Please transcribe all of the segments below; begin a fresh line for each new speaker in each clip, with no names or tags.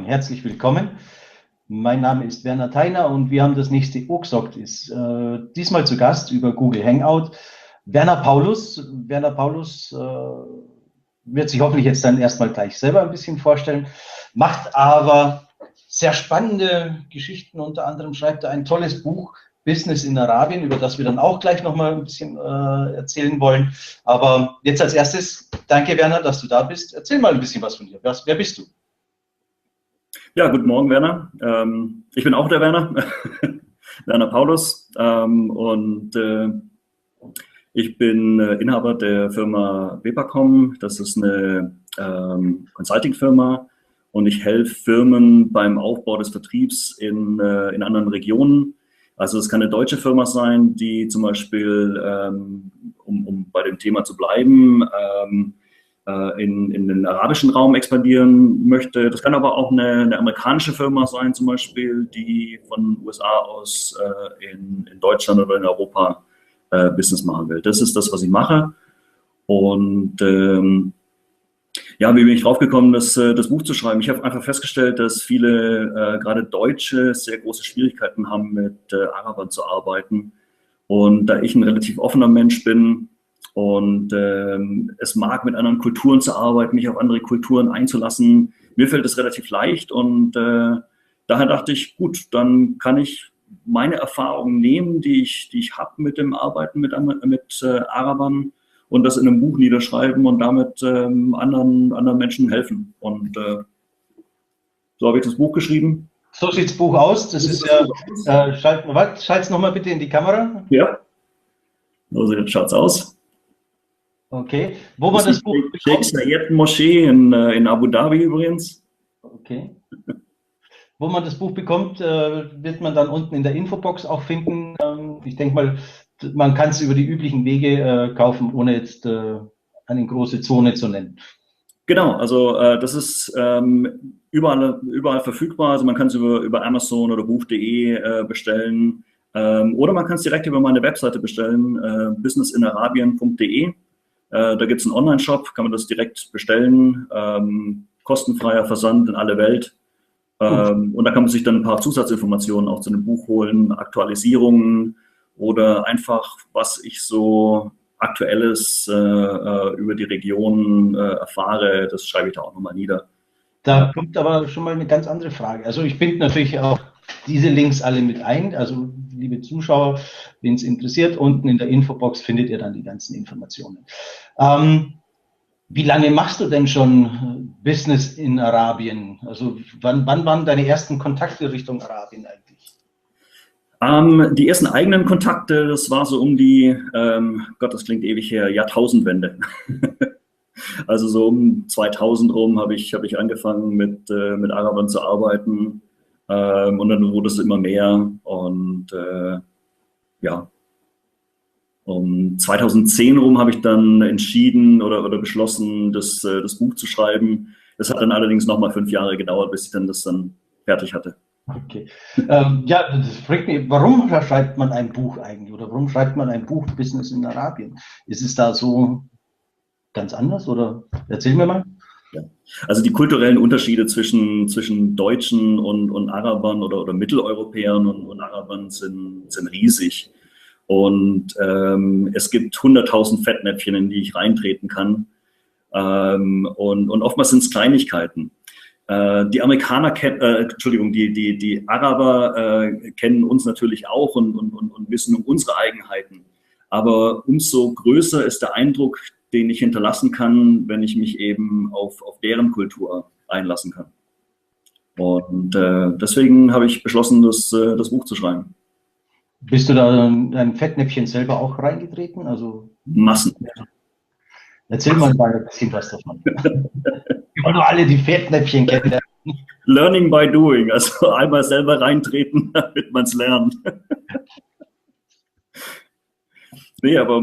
Herzlich willkommen. Mein Name ist Werner Theiner und wir haben das nächste OGSOCT, ist diesmal zu Gast über Google Hangout Werner Paulus. Werner Paulus wird sich hoffentlich jetzt dann erstmal gleich selber ein bisschen vorstellen, macht aber sehr spannende Geschichten. Unter anderem schreibt er ein tolles Buch, Business in Arabien, über das wir dann auch gleich nochmal ein bisschen erzählen wollen. Aber jetzt als erstes, danke Werner, dass du da bist. Erzähl mal ein bisschen was von dir. Wer bist du?
Ja, guten Morgen, Werner. Ich bin auch der Werner, Werner Paulus, ich bin Inhaber der Firma Wepacom. Das ist eine Consulting-Firma und ich helfe Firmen beim Aufbau des Vertriebs in anderen Regionen. Also es kann eine deutsche Firma sein, die zum Beispiel, um bei dem Thema zu bleiben, in den arabischen Raum expandieren möchte. Das kann aber auch eine amerikanische Firma sein, zum Beispiel, die von USA aus in Deutschland oder in Europa Business machen will. Das ist das, was ich mache. Und ja, wie bin ich drauf gekommen, das Buch zu schreiben? Ich habe einfach festgestellt, dass viele, gerade Deutsche, sehr große Schwierigkeiten haben, mit Arabern zu arbeiten. Und da ich ein relativ offener Mensch bin, und es mag, mit anderen Kulturen zu arbeiten, mich auf andere Kulturen einzulassen. Mir fällt es relativ leicht und daher dachte ich, gut, dann kann ich meine Erfahrungen nehmen, die ich habe mit dem Arbeiten mit Arabern und das in einem Buch niederschreiben und damit anderen Menschen helfen. Und so habe ich das Buch geschrieben.
So sieht das Buch aus. Das ist ja, schalt's nochmal bitte in die Kamera.
Ja, so jetzt schaut es aus.
Okay, wo man das Buch bekommt?
Sheikh Zayed Moschee in Abu Dhabi übrigens.
Okay. Wo man das Buch bekommt, wird man dann unten in der Infobox auch finden. Ich denke mal, man kann es über die üblichen Wege kaufen, ohne jetzt eine große Zone zu nennen.
Genau, also das ist überall verfügbar. Also man kann es über Amazon oder Buch.de bestellen. Oder man kann es direkt über meine Webseite bestellen, businessinarabien.de. Da gibt es einen Online-Shop, kann man das direkt bestellen, kostenfreier Versand in alle Welt. Und da kann man sich dann ein paar Zusatzinformationen auch zu dem Buch holen, Aktualisierungen oder einfach, was ich so Aktuelles über die Region erfahre, das schreibe ich da auch nochmal nieder.
Da kommt aber schon mal eine ganz andere Frage. Also ich binde natürlich auch diese Links alle mit ein. Also liebe Zuschauer, wen es interessiert, unten in der Infobox findet ihr dann die ganzen Informationen. Wie lange machst du denn schon Business in Arabien? Also wann waren deine ersten Kontakte Richtung Arabien eigentlich?
Die ersten eigenen Kontakte, das war so um die, Gott, das klingt ewig her, Jahrtausendwende. Also so um 2000 rum habe ich angefangen mit Arabern zu arbeiten und dann wurde es immer mehr und ja, um 2010 rum habe ich dann entschieden oder beschlossen, das Buch zu schreiben. Das hat dann allerdings nochmal 5 Jahre gedauert, bis ich dann das dann fertig hatte.
Okay. Ja, das fragt mich, warum schreibt man ein Buch eigentlich oder warum schreibt man ein Buch Business in Arabien? Ist es da so ganz anders oder erzähl mir mal.
Ja. Also die kulturellen Unterschiede zwischen Deutschen und Arabern oder Mitteleuropäern und Arabern sind riesig. Und es gibt 100.000 Fettnäpfchen, in die ich reintreten kann. Und oftmals sind es Kleinigkeiten. Die Araber kennen uns natürlich auch und wissen um unsere Eigenheiten. Aber umso größer ist der Eindruck, den ich hinterlassen kann, wenn ich mich eben auf deren Kultur einlassen kann. Und deswegen habe ich beschlossen, das Buch zu schreiben.
Bist du da ein Fettnäpfchen selber auch reingetreten? Also
Massen.
Erzähl mal ein bisschen was davon. Wir wollen doch alle die Fettnäpfchen kennen.
Learning by doing, also einmal selber reintreten, damit man es lernt. Nee, aber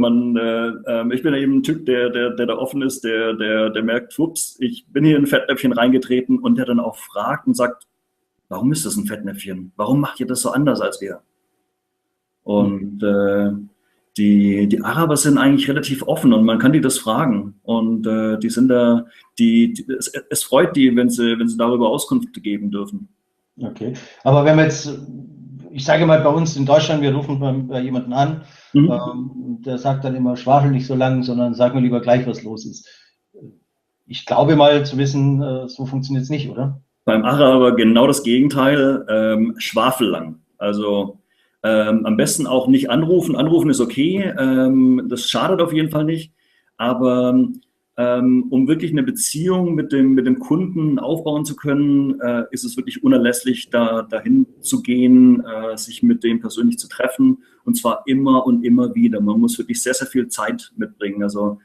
ich bin ja eben ein Typ, der da offen ist, der merkt, ups, ich bin hier in ein Fettnäpfchen reingetreten und der dann auch fragt und sagt, warum ist das ein Fettnäpfchen? Warum macht ihr das so anders als wir? Und die Araber sind eigentlich relativ offen und man kann die das fragen. Und die sind da, es freut die, wenn sie darüber Auskunft geben dürfen.
Okay. Aber wenn wir jetzt, ich sage mal bei uns in Deutschland, wir rufen bei jemanden an, der sagt dann immer, schwafel nicht so lang, sondern sag mir lieber gleich, was los ist. Ich glaube mal zu wissen, so funktioniert es nicht, oder?
Beim Araber genau das Gegenteil, schwafellang. Also am besten auch nicht anrufen. Anrufen ist okay, das schadet auf jeden Fall nicht. Aber um wirklich eine Beziehung mit dem Kunden aufbauen zu können, ist es wirklich unerlässlich, dahin zu gehen, sich mit dem persönlich zu treffen. Und zwar immer und immer wieder. Man muss wirklich sehr, sehr viel Zeit mitbringen. Also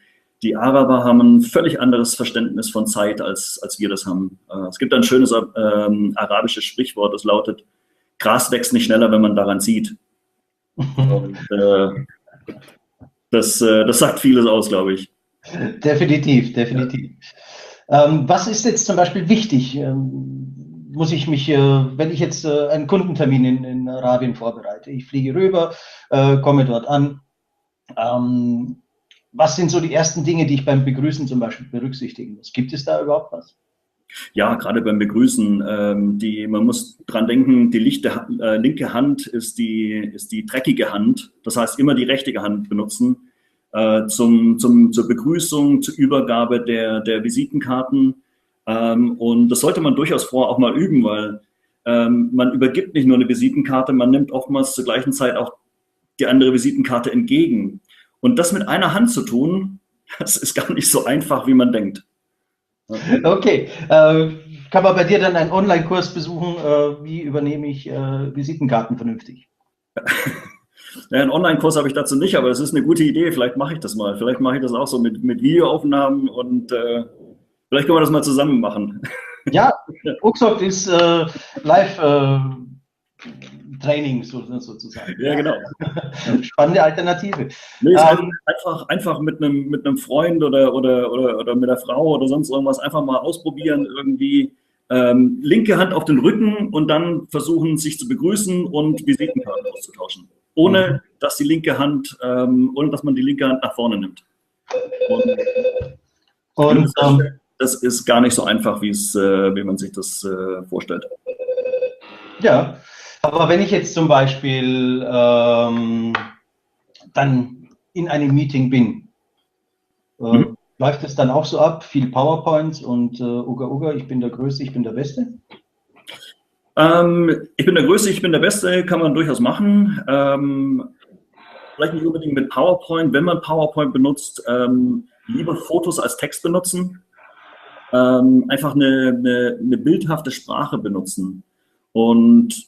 die Araber haben ein völlig anderes Verständnis von Zeit, als wir das haben. Es gibt ein schönes arabisches Sprichwort, das lautet: Gras wächst nicht schneller, wenn man daran zieht. Und das sagt vieles aus, glaube ich.
Definitiv, definitiv. Ja. Was ist jetzt zum Beispiel wichtig? Muss ich mich, wenn ich jetzt einen Kundentermin in Arabien vorbereite, ich fliege rüber, komme dort an, was sind so die ersten Dinge, die ich beim Begrüßen zum Beispiel berücksichtigen muss? Gibt es da überhaupt was?
Ja, gerade beim Begrüßen. Man muss dran denken, die linke Hand ist die dreckige Hand. Das heißt, immer die rechte Hand benutzen zur Begrüßung, zur Übergabe der Visitenkarten. Und das sollte man durchaus vorher auch mal üben, weil man übergibt nicht nur eine Visitenkarte, man nimmt oftmals zur gleichen Zeit auch die andere Visitenkarte entgegen. Und das mit einer Hand zu tun, das ist gar nicht so einfach, wie man denkt.
Okay. Kann man bei dir dann einen Online-Kurs besuchen, wie übernehme ich Visitenkarten vernünftig?
Ja, einen Online-Kurs habe ich dazu nicht, aber es ist eine gute Idee. Vielleicht mache ich das mal. Vielleicht mache ich das auch so mit Videoaufnahmen und vielleicht können wir das mal zusammen machen.
Ja, Uxoct ist Live-Training sozusagen.
Ja, genau.
Spannende Alternative.
Nee, einfach mit einem Freund oder mit der Frau oder sonst irgendwas einfach mal ausprobieren, irgendwie linke Hand auf den Rücken und dann versuchen, sich zu begrüßen und Visitenkarten auszutauschen. Ohne dass man die linke Hand nach vorne nimmt. Und das ist gar nicht so einfach, wie man sich das vorstellt.
Ja, aber wenn ich jetzt zum Beispiel dann in einem Meeting bin, läuft es dann auch so ab, viel PowerPoints und Uga, ich bin der Größte, ich bin der Beste?
Ich bin der Größte, ich bin der Beste, kann man durchaus machen. Vielleicht nicht unbedingt mit PowerPoint. Wenn man PowerPoint benutzt, lieber Fotos als Text benutzen. Einfach eine bildhafte Sprache benutzen. Und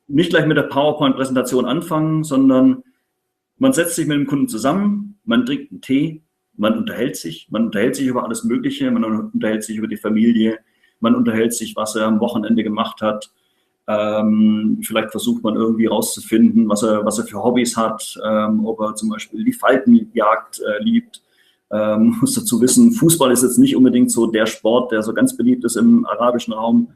nicht gleich mit der PowerPoint-Präsentation anfangen, sondern man setzt sich mit dem Kunden zusammen, man trinkt einen Tee, man unterhält sich über alles Mögliche, man unterhält sich über die Familie, man unterhält sich, was er am Wochenende gemacht hat. Vielleicht versucht man irgendwie rauszufinden, was er für Hobbys hat, ob er zum Beispiel die Falkenjagd liebt. Muss dazu wissen, Fußball ist jetzt nicht unbedingt so der Sport, der so ganz beliebt ist im arabischen Raum.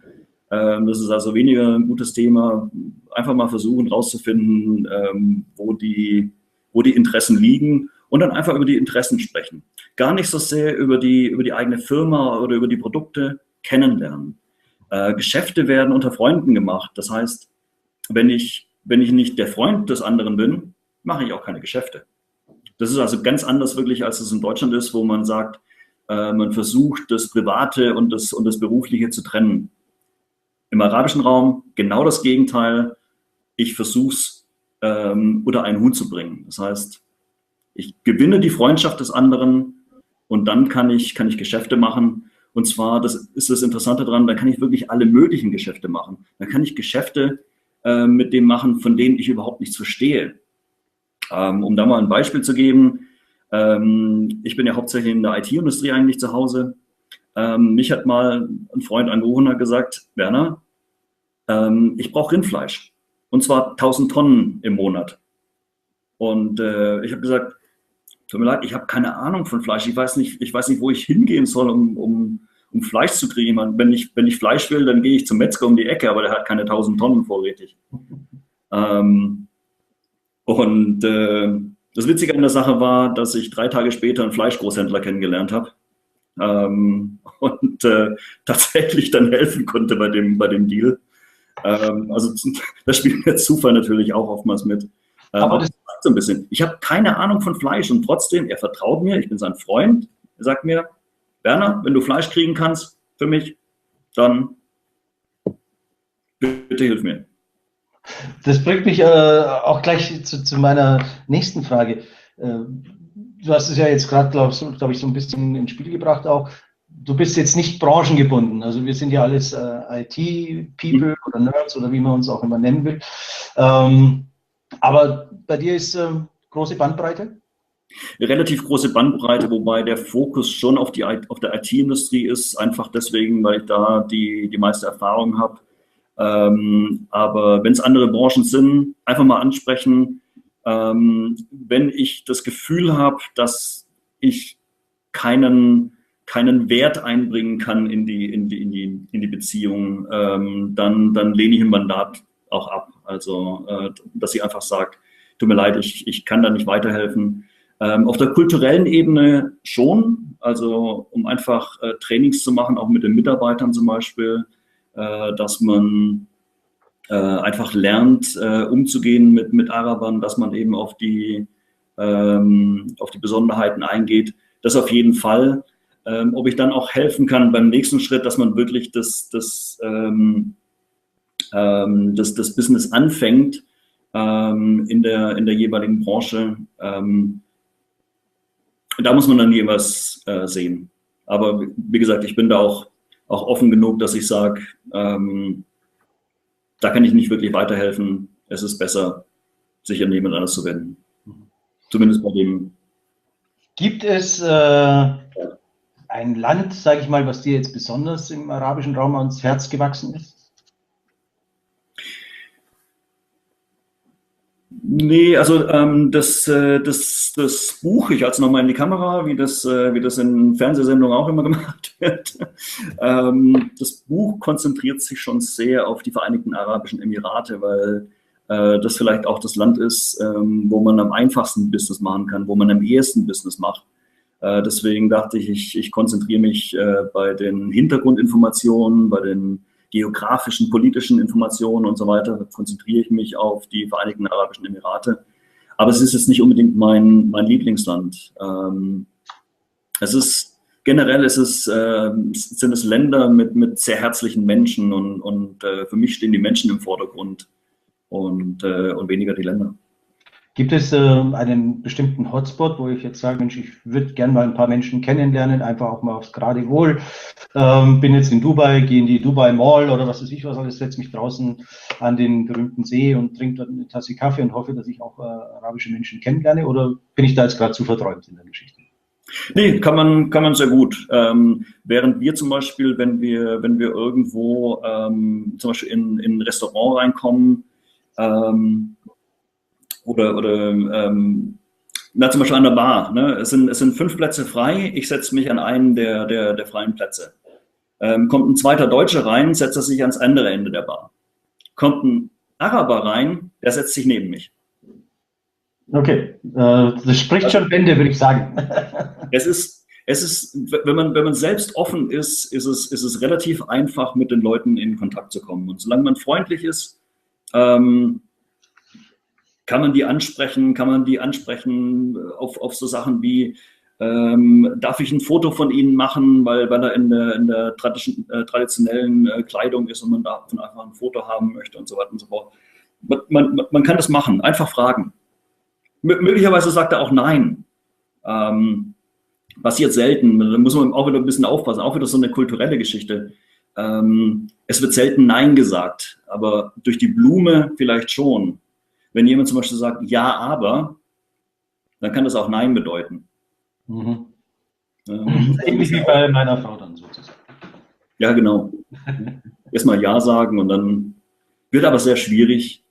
Das ist also weniger ein gutes Thema. Einfach mal versuchen rauszufinden, wo die Interessen liegen und dann einfach über die Interessen sprechen. Gar nicht so sehr über die eigene Firma oder über die Produkte, kennenlernen. Geschäfte werden unter Freunden gemacht. Das heißt, wenn ich nicht der Freund des anderen bin, mache ich auch keine Geschäfte. Das ist also ganz anders wirklich, als es in Deutschland ist, wo man sagt, man versucht, das Private und das Berufliche zu trennen. Im arabischen Raum genau das Gegenteil. Ich versuche es unter einen Hut zu bringen. Das heißt, ich gewinne die Freundschaft des anderen und dann kann ich Geschäfte machen. Und zwar, das ist das Interessante daran, da kann ich wirklich alle möglichen Geschäfte machen. Da kann ich Geschäfte mit dem machen, von denen ich überhaupt nichts verstehe. Um da mal ein Beispiel zu geben, ich bin ja hauptsächlich in der IT-Industrie eigentlich zu Hause. Mich hat mal ein Freund angerufen und hat gesagt, Werner, ich brauche Rindfleisch. Und zwar 1000 Tonnen im Monat. Und ich habe gesagt, tut mir leid, ich habe keine Ahnung von Fleisch. Ich weiß nicht, wo ich hingehen soll, um Fleisch zu kriegen. Wenn ich Fleisch will, dann gehe ich zum Metzger um die Ecke, aber der hat keine 1000 Tonnen vorrätig. Und Und das Witzige an der Sache war, dass ich 3 Tage später einen Fleischgroßhändler kennengelernt habe und tatsächlich dann helfen konnte bei dem Deal. Also da spielt der Zufall natürlich auch oftmals mit. Aber das zeigt so ein bisschen. Ich habe keine Ahnung von Fleisch und trotzdem, er vertraut mir, ich bin sein Freund. Er sagt mir, Werner, wenn du Fleisch kriegen kannst für mich, dann bitte hilf mir.
Das bringt mich auch gleich zu meiner nächsten Frage. Du hast es ja jetzt gerade, glaube ich, so ein bisschen ins Spiel gebracht auch. Du bist jetzt nicht branchengebunden. Also wir sind ja alles IT-People oder Nerds oder wie man uns auch immer nennen will. Aber bei dir ist große Bandbreite?
Relativ große Bandbreite, wobei der Fokus schon auf der IT-Industrie ist, einfach deswegen, weil ich da die meiste Erfahrung habe. Aber wenn es andere Branchen sind, einfach mal ansprechen. Wenn ich das Gefühl habe, dass ich keinen Wert einbringen kann in die Beziehung, dann lehne ich ein Mandat auch ab. Also, dass sie einfach sagt, tut mir leid, ich kann da nicht weiterhelfen. Auf der kulturellen Ebene schon, also um einfach Trainings zu machen, auch mit den Mitarbeitern zum Beispiel, dass man einfach lernt, umzugehen mit Arabern, dass man eben auf die Besonderheiten eingeht. Das auf jeden Fall. Ob ich dann auch helfen kann beim nächsten Schritt, dass man wirklich das Business anfängt in der jeweiligen Branche. Da muss man dann jeweils sehen. Aber wie gesagt, ich bin da auch offen genug, dass ich sage, da kann ich nicht wirklich weiterhelfen. Es ist besser, sich an jemand anderes zu wenden. Zumindest bei dem.
Gibt es ein Land, sage ich mal, was dir jetzt besonders im arabischen Raum ans Herz gewachsen ist?
Nee, also das Buch, ich halte es nochmal in die Kamera, wie das in Fernsehsendungen auch immer gemacht wird. Das Buch konzentriert sich schon sehr auf die Vereinigten Arabischen Emirate, weil das vielleicht auch das Land ist, wo man am einfachsten Business machen kann, wo man am ehesten Business macht. Deswegen dachte ich konzentriere mich bei den Hintergrundinformationen, bei den geografischen, politischen Informationen und so weiter, konzentriere ich mich auf die Vereinigten Arabischen Emirate. Aber es ist jetzt nicht unbedingt mein Lieblingsland. Generell sind es Länder mit sehr herzlichen Menschen und für mich stehen die Menschen im Vordergrund und weniger die Länder.
Gibt es einen bestimmten Hotspot, wo ich jetzt sage, Mensch, ich würde gerne mal ein paar Menschen kennenlernen, einfach auch mal aufs Geratewohl. Bin jetzt in Dubai, gehe in die Dubai Mall oder was weiß ich was alles, setze mich draußen an den berühmten See und trinke dort eine Tasse Kaffee und hoffe, dass ich auch arabische Menschen kennenlerne, oder bin ich da jetzt gerade zu verträumt in der Geschichte?
Nee, kann man sehr gut. Während wir zum Beispiel, wenn wir irgendwo zum Beispiel in ein Restaurant reinkommen, oder zum Beispiel an der Bar. Ne? Es sind 5 Plätze frei, ich setze mich an einen der freien Plätze. Kommt ein zweiter Deutscher rein, setzt er sich ans andere Ende der Bar. Kommt ein Araber rein, der setzt sich neben mich.
Okay, das spricht schon Bände, würde ich sagen.
Es ist, wenn man selbst offen ist es relativ einfach, mit den Leuten in Kontakt zu kommen. Und solange man freundlich ist, kann man die ansprechen auf so Sachen wie, darf ich ein Foto von Ihnen machen, weil er in der traditionellen Kleidung ist und man davon einfach ein Foto haben möchte und so weiter und so fort. Man kann das machen, einfach fragen. Möglicherweise sagt er auch nein. Passiert selten, da muss man auch wieder ein bisschen aufpassen, auch wieder so eine kulturelle Geschichte. Es wird selten nein gesagt, aber durch die Blume vielleicht schon. Wenn jemand zum Beispiel sagt, ja, aber, dann kann das auch Nein bedeuten.
Mhm. Ähnlich wie bei meiner Frau dann sozusagen.
Ja, genau. Erstmal Ja sagen und dann wird aber sehr schwierig.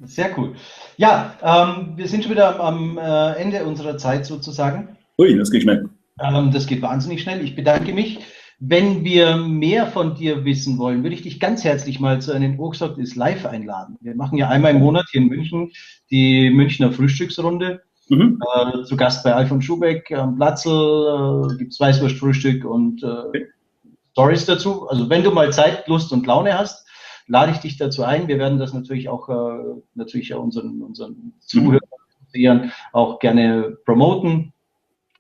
Sehr cool. Ja, wir sind schon wieder am Ende unserer Zeit sozusagen.
Ui, das geht schnell.
Das geht wahnsinnig schnell. Ich bedanke mich. Wenn wir mehr von dir wissen wollen, würde ich dich ganz herzlich mal zu einem Oaksoft ist live einladen. Wir machen ja einmal im Monat hier in München die Münchner Frühstücksrunde. Zu Gast bei Alfons Schubeck am Platzl, gibt es Weißwurstfrühstück und Stories dazu. Also wenn du mal Zeit, Lust und Laune hast, lade ich dich dazu ein. Wir werden das natürlich auch unseren Zuhörern auch gerne promoten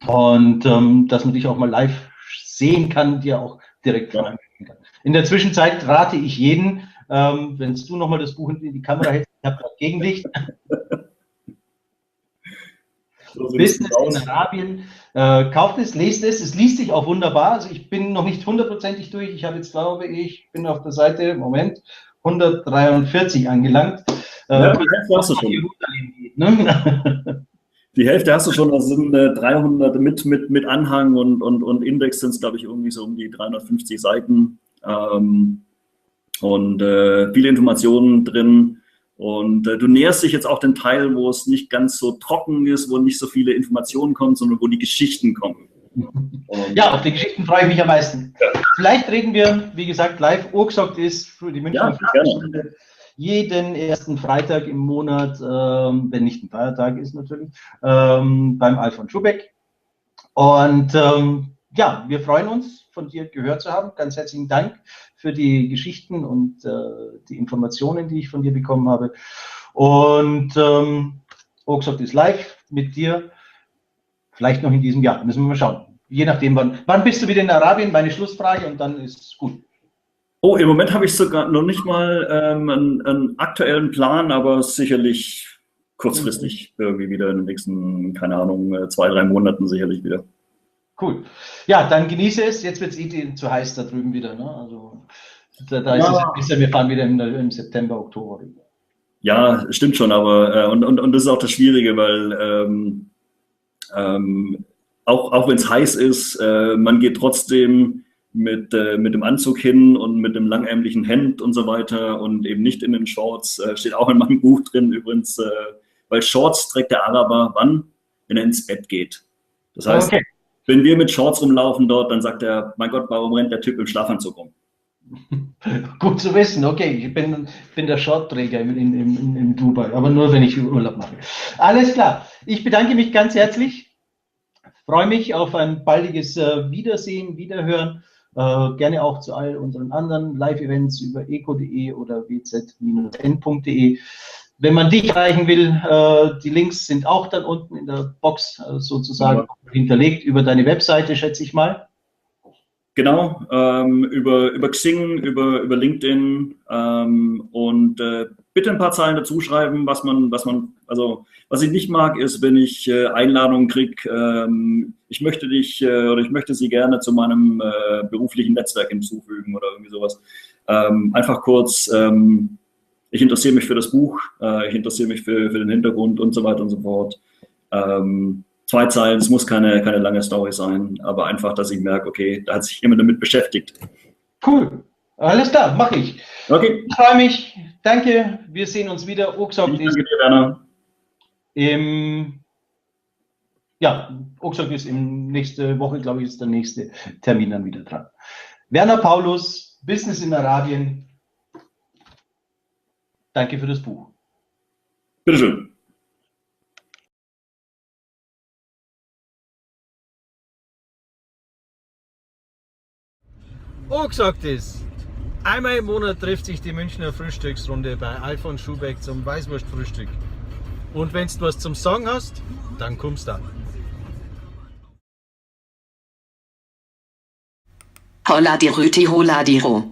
und dass man dich auch mal live sehen kann, dir auch direkt fragen kann. In der Zwischenzeit rate ich jeden, wenn du nochmal das Buch in die Kamera hältst, ich habe gerade Gegenlicht. So Business in Arabien. Kauft es, lest es liest sich auch wunderbar. Also ich bin noch nicht hundertprozentig durch. Ich habe jetzt, glaube ich, bin auf der Seite, Moment, 143 angelangt.
Ja, die Hälfte hast du schon. Ne? Die Hälfte hast du schon, das sind 300 mit Anhang und Index sind es, glaube ich, irgendwie so um die 350 Seiten. Viele Informationen drin. Und du näherst dich jetzt auch den Teil, wo es nicht ganz so trocken ist, wo nicht so viele Informationen kommen, sondern wo die Geschichten kommen.
Ja, auf die Geschichten freue ich mich am meisten. Ja. Vielleicht reden wir, wie gesagt, live. Oaksoft ist für die Münchner Frühstücksrunde jeden ersten Freitag im Monat, wenn nicht ein Feiertag ist natürlich, beim Alfons Schubeck. Und ja, wir freuen uns, von dir gehört zu haben. Ganz herzlichen Dank für die Geschichten und die Informationen, die ich von dir bekommen habe. Und Oaksoft ist live mit dir. Vielleicht noch in diesem Jahr. Müssen wir mal schauen. Je nachdem, wann bist du wieder in Arabien? Meine Schlussfrage und dann ist es gut.
Oh, im Moment habe ich sogar noch nicht mal einen aktuellen Plan, aber sicherlich kurzfristig irgendwie wieder in den nächsten, keine Ahnung, 2-3 Monaten sicherlich wieder.
Cool. Ja, dann genieße es. Jetzt wird es zu heiß da drüben wieder. Ne? Also da ist es besser, wir fahren wieder im September, Oktober.
Ja, stimmt schon, aber und das ist auch das Schwierige, weil auch wenn es heiß ist, man geht trotzdem mit dem Anzug hin und mit dem langärmlichen Hemd und so weiter und eben nicht in den Shorts. Steht auch in meinem Buch drin übrigens, weil Shorts trägt der Araber wann? Wenn er ins Bett geht. Das heißt, wenn wir mit Shorts rumlaufen dort, dann sagt er, mein Gott, warum rennt der Typ im Schlafanzug rum?
Gut zu wissen, okay, ich bin der Shortträger in Dubai, aber nur, wenn ich Urlaub mache. Alles klar, ich bedanke mich ganz herzlich, freue mich auf ein baldiges Wiedersehen, Wiederhören, gerne auch zu all unseren anderen Live-Events über eco.de oder wz-n.de. Wenn man dich erreichen will, die Links sind auch dann unten in der Box sozusagen hinterlegt über deine Webseite, schätze ich mal.
Genau, über Xing, über LinkedIn und bitte ein paar Zeilen dazu schreiben, was ich nicht mag, ist, wenn ich Einladungen kriege, ich möchte dich oder ich möchte Sie gerne zu meinem beruflichen Netzwerk hinzufügen oder irgendwie sowas. Einfach kurz, ich interessiere mich für das Buch, ich interessiere mich für den Hintergrund und so weiter und so fort. 2 Zeilen, es muss keine lange Story sein, aber einfach, dass ich merke, okay, da hat sich jemand damit beschäftigt.
Cool, alles klar, mache ich.
Okay.
Ich freue mich, danke, wir sehen uns wieder. Oaksoft ist Oaksoft ist nächste Woche, glaube ich, ist der nächste Termin dann wieder dran. Werner Paulus, Business in Arabien. Danke für das Buch.
Bitteschön.
Oaksoft ist. Einmal im Monat trifft sich die Münchner Frühstücksrunde bei Alfons Schubeck zum Weißwurstfrühstück. Und wenn du was zum Song hast, dann kommst du.
Holla die Rüti, holla die Ro.